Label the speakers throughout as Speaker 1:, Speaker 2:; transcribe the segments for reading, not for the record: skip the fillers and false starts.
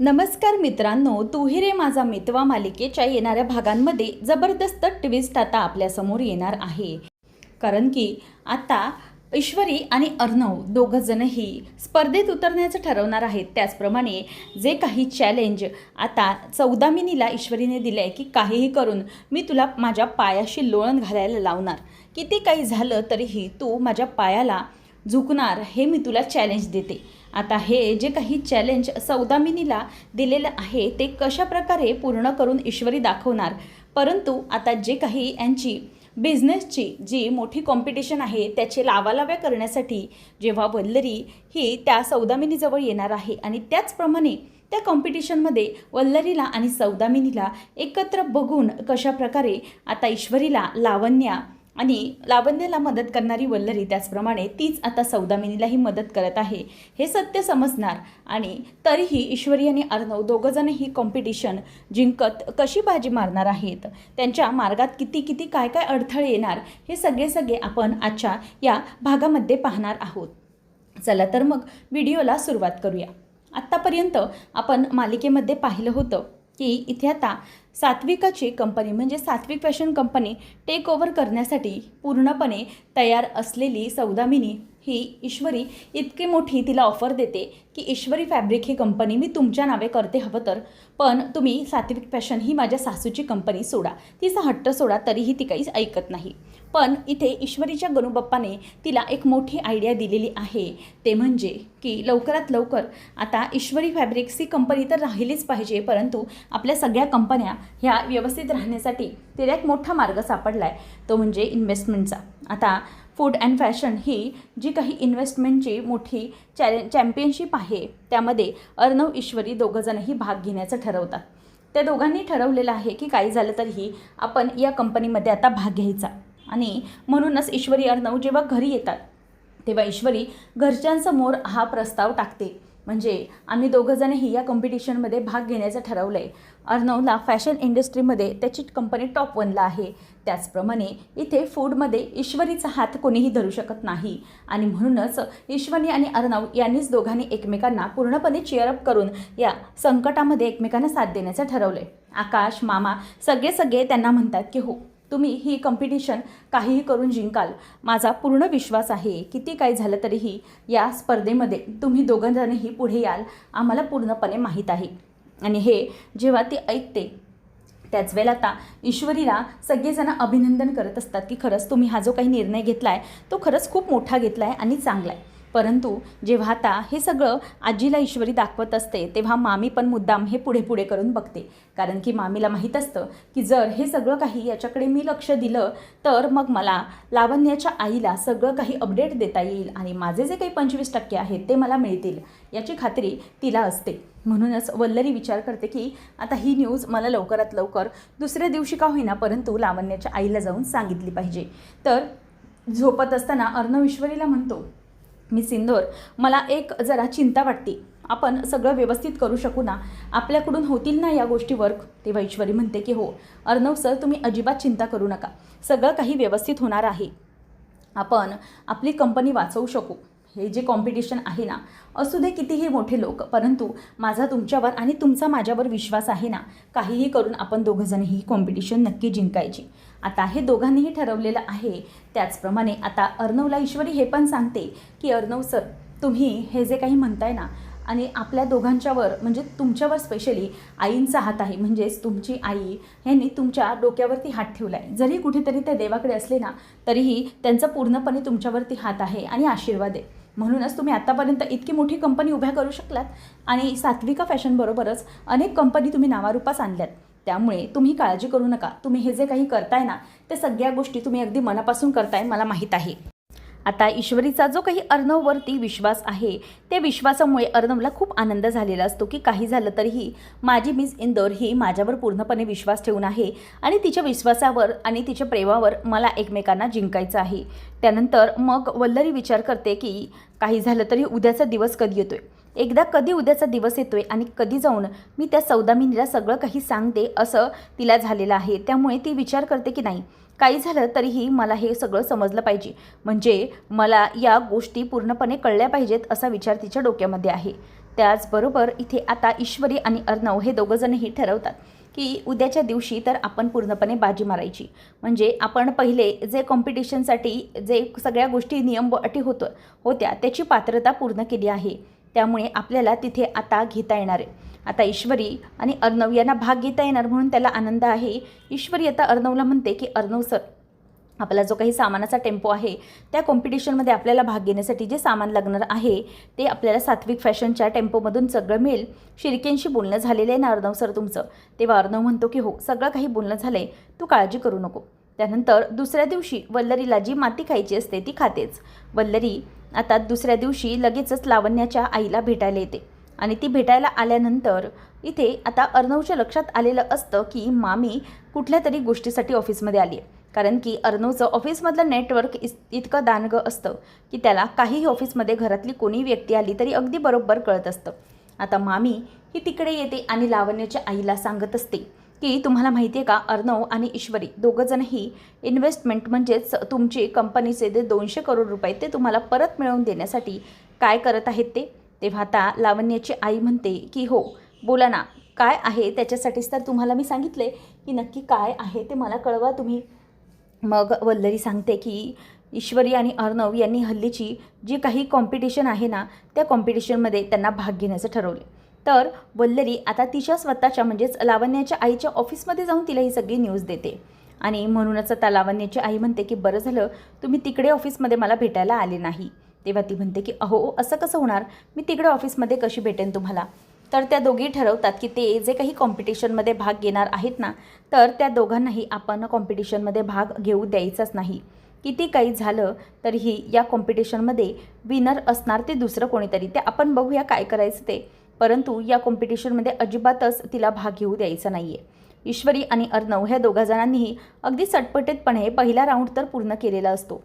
Speaker 1: नमस्कार मित्रांनो, तू ही रे माझा मितवा मालिकेच्या येणाऱ्या भागांमध्ये जबरदस्त ट्विस्ट आता आपल्यासमोर येणार आहे. कारण की आता ईश्वरी आणि अर्णव दोघंजणही स्पर्धेत उतरण्याचं ठरवणार आहेत. त्याचप्रमाणे जे काही चॅलेंज आता सौदामिनीला ईश्वरीने दिलं आहे की काहीही करून मी तुला माझ्या पायाशी लोळण घालायला लावणार, किती काही झालं तरीही तू माझ्या पायाला झुकणार, हे मी तुला चॅलेंज देते. आता हे जे काही चॅलेंज सौदामिनीला दिलेलं आहे ते कशा प्रकारे पूर्ण करून ईश्वरी दाखवणार. परंतु आता जे काही यांची बिझनेसची जी मोठी कॉम्पिटिशन आहे त्याचे लावालाव्या करण्यासाठी जेव्हा वल्लरी ही त्या सौदामिनीजवळ येणार आहे आणि त्याचप्रमाणे त्या कॉम्पिटिशनमध्ये वल्लरीला आणि सौदामिनीला एकत्र बघून कशा प्रकारे आता ईश्वरीला लावण्याला मदत करणारी वल्लरी, त्याचप्रमाणे तीच आता सौदामिनीलाही मदत करत आहे हे सत्य समजणार. आणि तरीही ईश्वरी आणि अर्णव दोघंजण ही कॉम्पिटिशन जिंकत कशी बाजी मारणार आहेत, त्यांच्या मार्गात किती काय अडथळे येणार, हे सगळे आपण आजच्या या भागामध्ये पाहणार आहोत. चला तर मग व्हिडिओला सुरुवात करूया. आत्तापर्यंत आपण मालिकेमध्ये पाहिलं होतं की इथे आता सात्विकाची कंपनी म्हणजे सात्विक फॅशन कंपनी टेक ओव्हर करण्यासाठी पूर्णपणे तयार असलेली सौदामिनी ही ईश्वरी इतकी मोठी तिला ऑफर देते की ईश्वरी फॅब्रिक ही कंपनी मी तुमच्या नावे करते हवं तर, पण तुम्ही सात्विक फॅशन ही माझ्या सासूची कंपनी सोडा. तिचा हट्ट सोडा, तरीही ती काहीच ऐकत नाही. पण इथे ईश्वरीच्या गणूबाप्पाने तिला एक मोठी आयडिया दिलेली आहे, ते म्हणजे की लवकरात लवकर आता ईश्वरी फॅब्रिक्स ही कंपनी तर राहिलीच पाहिजे, परंतु आपल्या सगळ्या कंपन्या ह्या व्यवस्थित राहण्यासाठी तिला एक मोठा मार्ग सापडला आहे, तो म्हणजे इन्व्हेस्टमेंटचा. आता फूड अँड फॅशन ही जी काही इन्व्हेस्टमेंटची मोठी चॅम्पियनशिप आहे त्यामध्ये अर्णव ईश्वरी दोघंजणही भाग घेण्याचं ठरवतात. त्या दोघांनी ठरवलेलं आहे की काही झालं तरीही आपण या कंपनीमध्ये आता भाग घ्यायचा. आणि म्हणूनच ईश्वरी अर्णव जेव्हा घरी येतात तेव्हा ईश्वरी घरच्यांसमोर हा प्रस्ताव टाकते, म्हणजे आम्ही दोघंजणही या कॉम्पिटिशनमध्ये भाग घेण्याचं ठरवलं आहे. अर्णवला फॅशन इंडस्ट्रीमध्ये त्याची कंपनी टॉप 1ला आहे. त्याचप्रमाणे इथे फूडमध्ये ईश्वरीचा हात कोणीही धरू शकत नाही आणि म्हणूनच ईश्वरी आणि अर्णव यांनीच दोघांनी एकमेकांना पूर्णपणे चीअरअप करून या संकटामध्ये एकमेकांना साथ देण्याचं ठरवलं आहे. आकाश, मामा सगळे त्यांना म्हणतात की हो, तुम्ही ही कॉम्पिटिशन काहीही करून जिंकाल, माझा पूर्ण विश्वास आहे. किती काही झालं तरीही या स्पर्धेमध्ये तुम्ही दोघंजणही पुढे याल, आम्हाला पूर्णपणे माहीत आहे. आणि हे जेव्हा ती ऐकते त्याच वेळेला आता ईश्वरीला सगळेजण अभिनंदन करत असतात की खरंच तुम्ही हा जो काही निर्णय घेतला आहे तो खरंच खूप मोठा घेतला आहे आणि चांगला आहे. परंतु जेव्हा आता हे सगळं आजीला ईश्वरी दाखवत असते तेव्हा मामी पण मुद्दाम हे पुढे करून बघते, कारण की मामीला माहीत असतं की जर हे सगळं काही याच्याकडे मी लक्ष दिलं तर मग मला लावण्याच्या आईला सगळं काही अपडेट देता येईल आणि माझे जे काही 25% आहेत ते मला मिळतील, याची खात्री तिला असते. म्हणूनच वल्लरी विचार करते की आता ही न्यूज मला लवकरात लवकर दुसऱ्या दिवशी का होईना परंतु लावण्याच्या आईला जाऊन सांगितली पाहिजे. तर झोपत असताना अर्णव ईश्वरीला म्हणतो, मी सिंदूर, मला एक जरा चिंता वाटते, आपण सगळं व्यवस्थित करू शकू ना, आपल्याकडून होतील ना या गोष्टी वर्क. तेव्हा ईश्वरी म्हणते की हो अर्णव सर, तुम्ही अजिबात चिंता करू नका, सगळं काही व्यवस्थित होणार आहे, आपण आपली कंपनी वाचवू शकू. हे जे कॉम्पिटिशन आहे ना, असू दे कितीही मोठे लोक, परंतु माझा तुमच्यावर आणि तुमचा माझ्यावर विश्वास आहे ना, काहीही करून आपण दोघंजण ही कॉम्पिटिशन नक्की जिंकायची. आता हे दोघांनीही ठरवलेलं आहे. त्याचप्रमाणे आता अर्णवला ईश्वरी हे पण सांगते की अर्णव सर, तुम्ही हे जे काही म्हणताय ना, आणि आपल्या दोघांच्यावर म्हणजे तुमच्यावर स्पेशली आईंचा हात आहे, म्हणजेच तुमची आई ह्यांनी तुमच्या डोक्यावरती हात ठेवला आहे. जरी कुठेतरी ते देवाकडे असले ना तरीही त्यांचा पूर्णपणे तुमच्यावरती हात आहे आणि आशीर्वाद आहे. म्हणूनच तुम्ही आत्तापर्यंत इतकी मोठी कंपनी उभ्या करू शकलात आणि सात्विका फॅशनबरोबरच अनेक कंपनी तुम्ही नावारूपास आणल्यात. त्यामुळे तुम्ही काळजी करू नका, तुम्ही हे जे काही करताय ना ते सगळ्या गोष्टी तुम्ही अगदी मनापासून करताय, मला माहीत आहे. आता ईश्वरीचा जो काही अर्णववरती विश्वास आहे त्या विश्वासामुळे अर्णवला खूप आनंद झालेला असतो की काही झालं तरीही माझी मिस इंदौर ही माझ्यावर पूर्णपणे विश्वास ठेवून आहे आणि तिच्या विश्वासावर आणि तिच्या प्रेमावर मला एकमेकांना जिंकायचं आहे. त्यानंतर मग वल्लरी विचार करते की काही झालं तरी उद्याचा दिवस कधी येतोय, एकदा कधी उद्याचा दिवस येतोय आणि कधी जाऊन मी त्या सौदामिनीला सगळं काही सांगते असं तिला झालेलं आहे. त्यामुळे ती विचार करते की नाही, काही झालं तरीही मला हे सगळं समजलं पाहिजे, म्हणजे मला या गोष्टी पूर्णपणे कळल्या पाहिजेत असा विचार तिच्या डोक्यामध्ये आहे. त्याचबरोबर इथे आता ईश्वरी आणि अर्णव हे दोघंजणही ठरवतात की उद्याच्या दिवशी तर आपण पूर्णपणे बाजी मारायची. म्हणजे आपण पहिले जे कॉम्पिटिशनसाठी जे सगळ्या गोष्टी नियम अटी होत्या त्याची पात्रता पूर्ण केली आहे. त्यामुळे आपल्याला तिथे आता घेता येणार आहे. आता ईश्वरी आणि अर्णव यांना भाग घेता येणार म्हणून त्याला आनंद आहे. ईश्वरी आता अर्णवला म्हणते की अर्णव सर, आपला जो काही सामानाचा टेम्पो आहे त्या कॉम्पिटिशनमध्ये आपल्याला भाग घेण्यासाठी जे सामान लागणार आहे ते आपल्याला सात्विक फॅशनच्या टेम्पोमधून सगळं मिळेल. शिर्केंशी बोलणं झालेलं आहे ना अर्णव सर तुमचं? तेव्हा अर्णव म्हणतो की हो, सगळं काही बोलणं झालं आहे, तू काळजी करू नको. त्यानंतर दुसऱ्या दिवशी वल्लरीला जी माती खायची असते ती खातेच. वल्लरी आता दुसऱ्या दिवशी लगेचच लावण्याच्या आईला भेटायला येते आणि ती भेटायला आल्यानंतर इथे आता अर्णवच्या लक्षात आलेलं असतं की मामी कुठल्या तरी गोष्टीसाठी ऑफिसमध्ये आली आहे. कारण की अर्णवचं ऑफिसमधलं नेटवर्क इतकं दानगं असतं की त्याला काहीही ऑफिसमध्ये घरातली कोणी व्यक्ती आली तरी अगदी बरोबर कळत असतं. आता मामी ही तिकडे येते आणि लावण्याच्या आईला सांगत असते की तुम्हाला माहिती आहे का, अर्णव आणि ईश्वरी दोघंजणही इन्व्हेस्टमेंट म्हणजेच तुमची कंपनीचे जे 200 करोड रुपये ते तुम्हाला परत मिळवून देण्यासाठी काय करत आहेत ते. तेव्हा आता लावण्याची आई म्हणते की हो, बोला ना, काय आहे त्याच्यासाठीच तर तुम्हाला मी सांगितले की नक्की काय आहे ते मला कळवा तुम्ही. मग वल्लरी सांगते की ईश्वरी आणि अर्णव यांनी हल्लीची जी काही कॉम्पिटिशन आहे ना त्या कॉम्पिटिशनमध्ये त्यांना भाग घेण्याचं ठरवले. तर वल्लरी आता तिच्या स्वतःच्या म्हणजेच लावण्याच्या आईच्या ऑफिसमध्ये जाऊन तिला ही सगळी न्यूज देते आणि म्हणूनच आता लावण्याची आई म्हणते की बरं झालं तुम्ही तिकडे ऑफिसमध्ये मला भेटायला आले नाही. तेव्हा ती म्हणते की अहो, असं कसं होणार, मी तिकडे ऑफिसमध्ये कशी भेटेन तुम्हाला. तर त्या दोघी ठरवतात की ते जे काही कॉम्पिटिशनमध्ये भाग घेणार आहेत ना तर त्या दोघांनाही आपण कॉम्पिटिशनमध्ये भाग घेऊ द्यायचाच नाही. किती काही झालं तरीही या कॉम्पिटिशनमध्ये विनर असणार ते दुसरं कोणीतरी, ते आपण बघूया काय करायचं ते. परंतु या कॉम्पिटिशनमध्ये अजिबातच तिला भाग घेऊ द्यायचा नाही आहे. ईश्वरी आणि अर्णव ह्या दोघा जणांनीही अगदी सटपटीतपणे पहिला राऊंड तर पूर्ण केलेला असतो.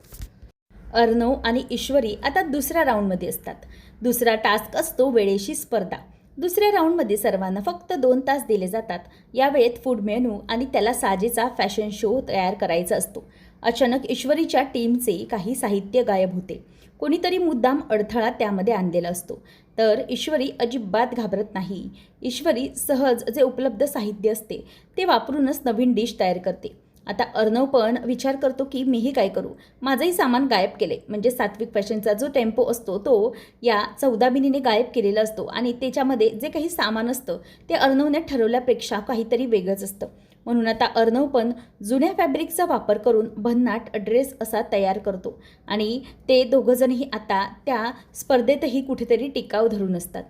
Speaker 1: अर्णव आणि ईश्वरी आता दुसऱ्या राऊंडमध्ये असतात. दुसरा टास्क असतो वेळेशी स्पर्धा. दुसऱ्या राऊंडमध्ये सर्वांना फक्त 2 तास दिले जातात. या वेळेत फूड मेनू आणि त्याला साजेचा फॅशन शो तयार करायचा असतो. अचानक ईश्वरीच्या टीमचे काही साहित्य गायब होते. कोणीतरी मुद्दाम अडथळा त्यामध्ये आणलेला असतो. तर ईश्वरी अजिबात घाबरत नाही. ईश्वरी सहज जे उपलब्ध साहित्य असते ते वापरूनच नवीन डिश तयार करते. आता अर्णव पण विचार करतो की मीही काय करू, माझंही सामान गायब केले. म्हणजे सात्विक फॅशनचा जो टेम्पो असतो तो या सौदामिनीने गायब केलेला असतो आणि त्याच्यामध्ये जे काही सामान असतं ते अर्णवने ठरवल्यापेक्षा काहीतरी वेगळंच असतं. म्हणून आता अर्णव पण जुन्या फॅब्रिकचा वापर करून भन्नाट ड्रेस असा तयार करतो आणि ते दोघंजणही आता त्या स्पर्धेतही कुठेतरी टिकाव धरून असतात.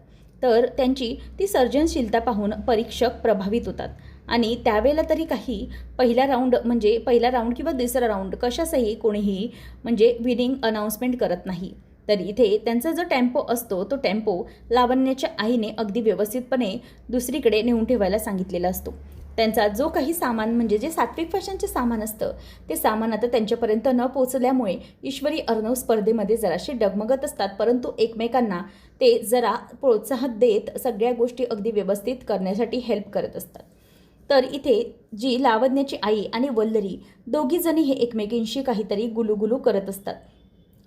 Speaker 1: तर त्यांची ती सर्जनशीलता पाहून परीक्षक प्रभावित होतात आणि त्यावेळेला तरी काही पहिला राऊंड किंवा दुसरा राऊंड कशासही कोणीही म्हणजे विनिंग अनाऊन्समेंट करत नाही. तर इथे त्यांचा जो टेम्पो असतो तो टेम्पो लावण्याच्या आईने अगदी व्यवस्थितपणे दुसरीकडे नेऊन ठेवायला सांगितलेला असतो. त्यांचा जो काही सामान म्हणजे जे सात्विक फॅशनचे सामान असतं ते सामान आता त्यांच्यापर्यंत न पोचल्यामुळे ईश्वरी अर्णव स्पर्धेमध्ये जराशी डगमगत असतात. परंतु एकमेकांना ते जरा प्रोत्साहन देत सगळ्या गोष्टी अगदी व्यवस्थित करण्यासाठी हेल्प करत असतात. तर इथे जी लावण्याची आई आणि वल्लरी दोघीजणी हे एकमेकींशी काहीतरी गुलुगुलू करत असतात.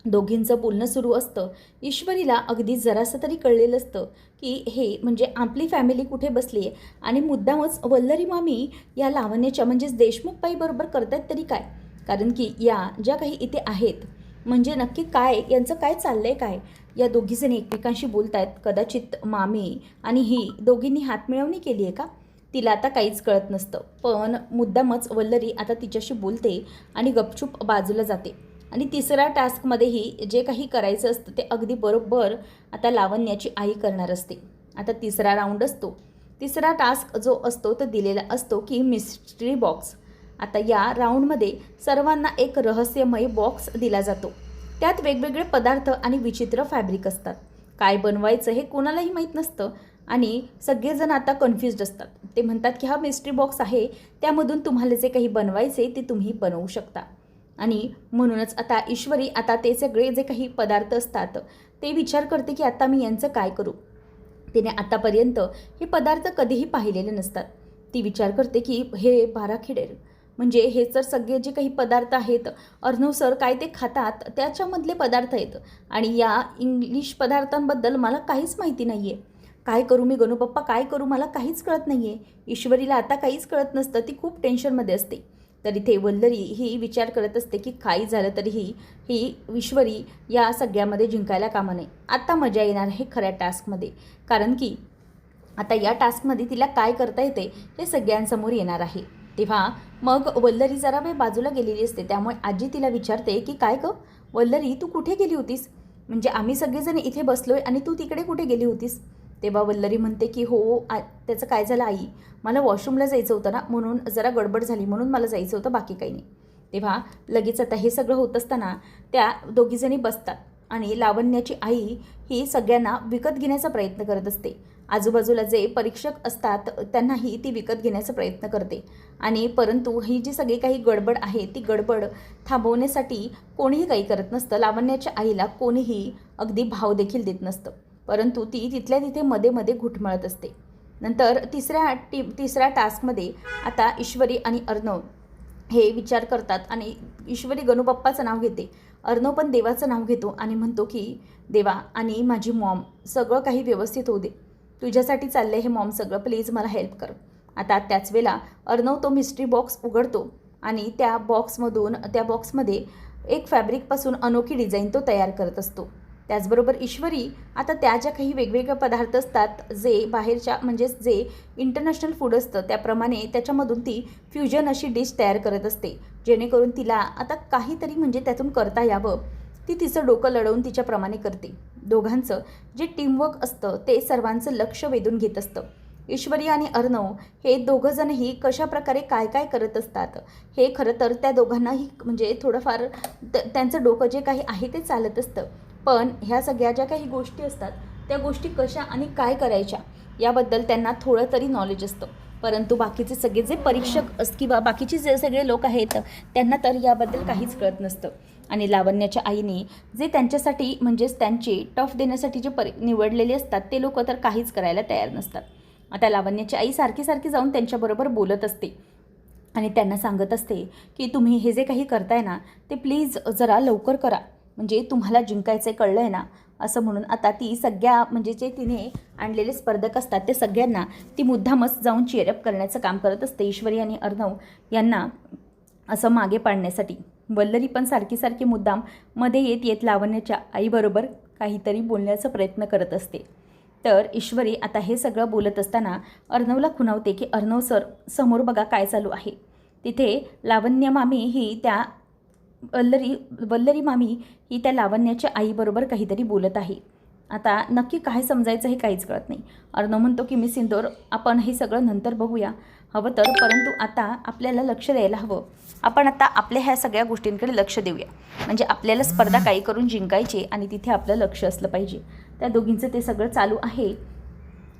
Speaker 1: दोघींचं बोलणं सुरू असतं. ईश्वरीला अगदी जरासं तरी कळलेलं असतं की हे म्हणजे आपली फॅमिली कुठे बसली आहे आणि मुद्दामच वल्लरी मामी या लावण्याच्या म्हणजेच देशमुखबाईबरोबर करतायत तरी काय. कारण की या ज्या काही इथे आहेत म्हणजे नक्की काय यांचं काय चाललंय काय. या दोघीजणी एकमेकांशी बोलत आहेत. कदाचित मामी आणि ही दोघींनी हातमिळवणी केली आहे का, तिला आता काहीच कळत नसतं. पण मुद्दामच वल्लरी आता तिच्याशी बोलते आणि गपचूप बाजूला जाते. आणि तिसऱ्या टास्कमध्येही जे काही करायचं असतं ते अगदी बरोबर आता लावण्याची आई करणार असते. आता तिसरा राऊंड असतो. तिसरा टास्क जो असतो तो दिलेला असतो की मिस्ट्री बॉक्स. आता या राऊंडमध्ये सर्वांना एक रहस्यमय बॉक्स दिला जातो. त्यात वेगवेगळे पदार्थ आणि विचित्र फॅब्रिक असतात. काय बनवायचं हे कोणालाही माहीत नसतं आणि सगळेजण आता कन्फ्युज्ड असतात. ते म्हणतात की हा मिस्ट्री बॉक्स आहे, त्यामधून तुम्हाला जे काही बनवायचे ते तुम्ही बनवू शकता. आणि म्हणूनच आता ईश्वरी आता ते सगळे जे काही पदार्थ असतात ते विचार करते की आता मी यांचं काय करू. तिने आतापर्यंत हे पदार्थ कधीही पाहिलेले नसतात. ती विचार करते की हे बाराखिडेर म्हणजे हे तर सगळे जे काही पदार्थ आहेत अर्णव सर काय ते खातात त्याच्यामधले पदार्थ आहेत आणि या इंग्लिश पदार्थांबद्दल मला काहीच माहिती नाही आहे. काय करू मी गणूपप्पा, काय करू, मला काहीच कळत नाही आहे. ईश्वरीला आता काहीच कळत नसतं, ती खूप टेन्शनमध्ये असते. तर इथे वल्लरी ही विचार करत असते की काही झालं तरीही ही ईश्वरी या सगळ्यामध्ये जिंकायला कामा नये. आता मजा येणार आहे खऱ्या टास्कमध्ये, कारण की आता या टास्कमध्ये तिला काय करता येते हे सगळ्यांसमोर येणार आहे. तेव्हा मग वल्लरी जरा वेळ बाजूला गेलेली असते, त्यामुळे आजी तिला विचारते की काय गं वल्लरी, तू कुठे गेली होतीस? म्हणजे आम्ही सगळेजण इथे बसलोय आणि तू तिकडे कुठे गेली होतीस? तेव्हा वल्लरी म्हणते की हो त्याचं काय झालं आई, मला वॉशरूमला जायचं होतं ना, म्हणून जरा गडबड झाली, म्हणून मला जायचं होतं, बाकी काही नाही. तेव्हा लगेच आता हे सगळं होत असताना त्या दोघीजणी बसतात आणि लावण्याची आई ही सगळ्यांना विकत घेण्याचा प्रयत्न करत असते. आजूबाजूला जे परीक्षक असतात त्यांनाही ती विकत घेण्याचा प्रयत्न करते आणि परंतु ही जी सगळी काही गडबड आहे ती गडबड थांबवण्यासाठी कोणीही काही करत नसतं. लावण्याच्या आईला कोणीही अगदी भाव देखील देत नसतं, परंतु ती तिथल्या तिथे मध्ये मध्ये घुटमळत असते. नंतर तिसऱ्या टास्कमध्ये आता ईश्वरी आणि अर्णव हे विचार करतात आणि ईश्वरी गणूबाप्पाचं नाव घेते, अर्णव पण देवाचं नाव घेतो आणि म्हणतो की देवा आणि माझी मॉम सगळं काही व्यवस्थित होऊ दे, तुझ्यासाठी चाललं आहे हे मॉम सगळं, प्लीज मला हेल्प कर. आता त्याच वेळेला अर्णव तो मिस्ट्री बॉक्स उघडतो आणि त्या बॉक्समध्ये एक फॅब्रिकपासून अनोखी डिझाईन तो तयार करत असतो. त्याचबरोबर ईश्वरी आता त्या ज्या काही वेगवेगळे पदार्थ असतात जे बाहेरच्या म्हणजेच जे इंटरनॅशनल फूड असतं त्याप्रमाणे त्याच्यामधून ती फ्युजन अशी डिश तयार करत असते, जेणेकरून तिला आता काहीतरी म्हणजे त्यातून करता यावं. ती तिचं डोकं लढवून तिच्याप्रमाणे करते. दोघांचं जे टीमवर्क असतं ते सर्वांचं लक्ष वेधून घेत असतं. ईश्वरी आणि अर्णव हे दोघंजणही कशाप्रकारे काय काय करत असतात हे खरं तर त्या दोघांनाही म्हणजे थोडंफार त्यांचं डोकं जे काही आहे ते चालत असतं, पण ह्या सगळ्या ज्या काही गोष्टी असतात त्या गोष्टी कशा आणि काय करायच्या याबद्दल त्यांना थोडं तरी नॉलेज असतं. परंतु बाकीचे सगळे जे परीक्षक किंवा बाकीचे जे सगळे लोक आहेत त्यांना तर याबद्दल काहीच कळत नसतं. आणि लावण्याच्या आईने जे त्यांच्यासाठी म्हणजेच त्यांचे टफ देण्यासाठी जे निवडलेले असतात ते लोक तर काहीच करायला तयार नसतात. आता लावण्याची आई सारखी जाऊन त्यांच्याबरोबर बोलत असते आणि त्यांना सांगत असते की तुम्ही हे जे काही करताय ना ते प्लीज जरा लवकर करा, म्हणजे तुम्हाला जिंकायचं कळलं आहे ना, असं म्हणून आता ती सगळ्या म्हणजे जे तिने आणलेले स्पर्धक असतात ते सगळ्यांना ती मुद्दामच जाऊन चीअरअप करण्याचं काम करत असते ईश्वरी आणि अर्णव यांना असं मागे पाडण्यासाठी. वल्लरी पण सारखी मुद्दाम मध्ये येत लावण्याच्या आईबरोबर काहीतरी बोलण्याचा प्रयत्न करत असते. तर ईश्वरी आता हे सगळं बोलत असताना अर्णवला खुणावते की अर्णव सर समोर बघा काय चालू आहे. तिथे लावण्य मामी ही त्या वल्लरी मामी ही त्या लावण्याच्या आईबरोबर काहीतरी बोलत आहे. आता नक्की काय समजायचं हे काहीच कळत नाही. अर्णव म्हणतो की मी सिंदूर आपण हे सगळं नंतर बघूया हवं तर, परंतु आता आपल्याला लक्ष द्यायला हवं. आपण आता आपल्या ह्या सगळ्या गोष्टींकडे लक्ष देऊया, म्हणजे आपल्याला स्पर्धा काही करून जिंकायची आणि तिथे आपलं लक्ष असलं पाहिजे. त्या दोघींचं ते सगळं चालू आहे.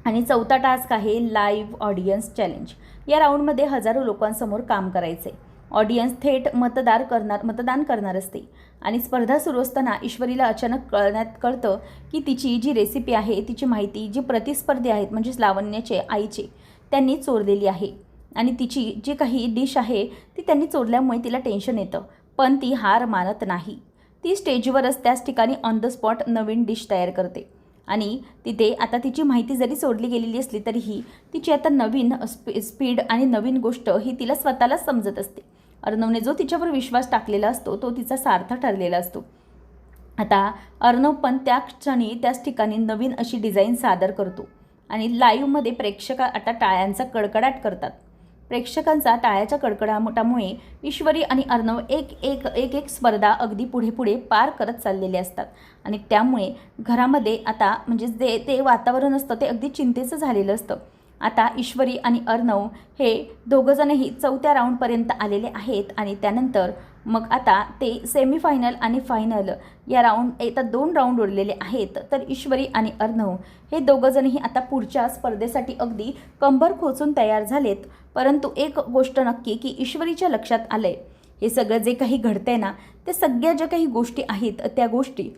Speaker 1: आणि चौथा टास्क आहे लाईव्ह ऑडियन्स चॅलेंज. या राऊंडमध्ये हजारो लोकांसमोर काम करायचे. ऑडियन्स थेट मतदान करणार असते आणि स्पर्धा सुरू असताना ईश्वरीला अचानक कळतं की तिची जी रेसिपी आहे तिची माहिती जी प्रतिस्पर्धी आहेत म्हणजेच लावण्याचे आईचे त्यांनी चोरलेली आहे आणि तिची जी काही डिश आहे ती त्यांनी चोरल्यामुळे तिला टेन्शन येतं, पण ती हार मानत नाही. ती स्टेजवरच त्याच ठिकाणी on the spot Naveen dish तयार करते आणि तिथे आता तिची माहिती जरी सोडली गेलेली असली तरीही तिची आता नवीन स्पीड आणि नवीन गोष्ट ही तिला स्वतःलाच समजत असते. अर्णवने जो तिच्यावर विश्वास टाकलेला असतो तो तिचा सार्थ ठरलेला असतो. आता अर्णव पण त्या क्षणी त्याच ठिकाणी नवीन अशी डिझाईन सादर करतो आणि लाईव्हमध्ये प्रेक्षक आता टाळ्यांचा कडकडाट करतात. प्रेक्षकांचा टाळ्याच्या कडकडाटामुळे ईश्वरी आणि अर्णव एक स्पर्धा अगदी पुढे पार करत चाललेले असतात आणि त्यामुळे घरामध्ये आता म्हणजे ते वातावरण असतं ते अगदी चिंतेचं झालेलं असतं. आता ईश्वरी आणि अर्णव हे दोघंजणही चौथ्या राऊंडपर्यंत आलेले आहेत आणि त्यानंतर मग आता ते सेमीफायनल आणि फायनल या आता 2 राऊंड उरलेले आहेत. तर ईश्वरी आणि अर्णव हे दोघंजणही आता पुढच्या स्पर्धेसाठी अगदी कंबर खोचून तयार झालेत. परंतु एक गोष्ट नक्की की ईश्वरीच्या लक्षात आलं आहे हे सगळं जे काही घडतंय ना ते सगळ्या ज्या काही गोष्टी आहेत त्या गोष्टी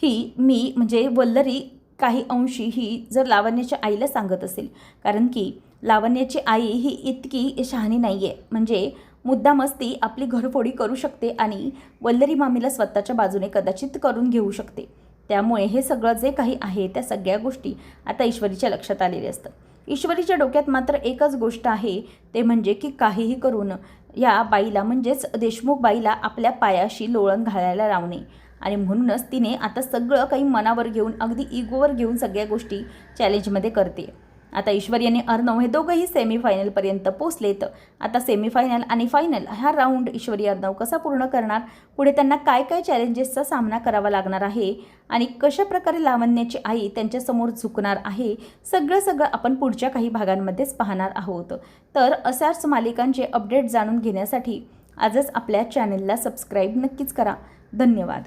Speaker 1: ही मी म्हणजे वल्लरी काही अंशी ही जर लावण्याच्या आईला सांगत असेल, कारण की लावण्याची आई ही इतकी शहाणी नाही आहे, म्हणजे मुद्दामच ती आपली घरफोडी करू शकते आणि वल्लरी मामीला स्वतःच्या बाजूने कदाचित करून घेऊ शकते. त्यामुळे हे सगळं जे काही आहे त्या सगळ्या गोष्टी आता ईश्वरीच्या लक्षात आलेल्या असतात. ईश्वरीच्या डोक्यात मात्र एकच गोष्ट आहे, ते म्हणजे की काहीही करून या बाईला म्हणजेच देशमुख बाईला आपल्या पायाशी लोळण घालायला लावणे. आणि म्हणूनच तिने आता सगळं काही मनावर घेऊन अगदी इगोवर घेऊन सगळ्या गोष्टी चॅलेंजमध्ये करते. आता ईश्वरी आणि अर्णव हे दोघंही सेमीफायनलपर्यंत पोचलेत. आता सेमीफायनल आणि फायनल हा राऊंड ईश्वरी अर्णव कसा पूर्ण करणार, पुढे त्यांना काय काय चॅलेंजेसचा सामना करावा लागणार आहे आणि कशाप्रकारे लावण्याची आई त्यांच्यासमोर झुकणार आहे, सगळं आपण पुढच्या काही भागांमध्येच पाहणार आहोत. तर अशाच मालिकांचे अपडेट जाणून घेण्यासाठी आजच आपल्या चॅनलला सबस्क्राईब नक्कीच करा. धन्यवाद.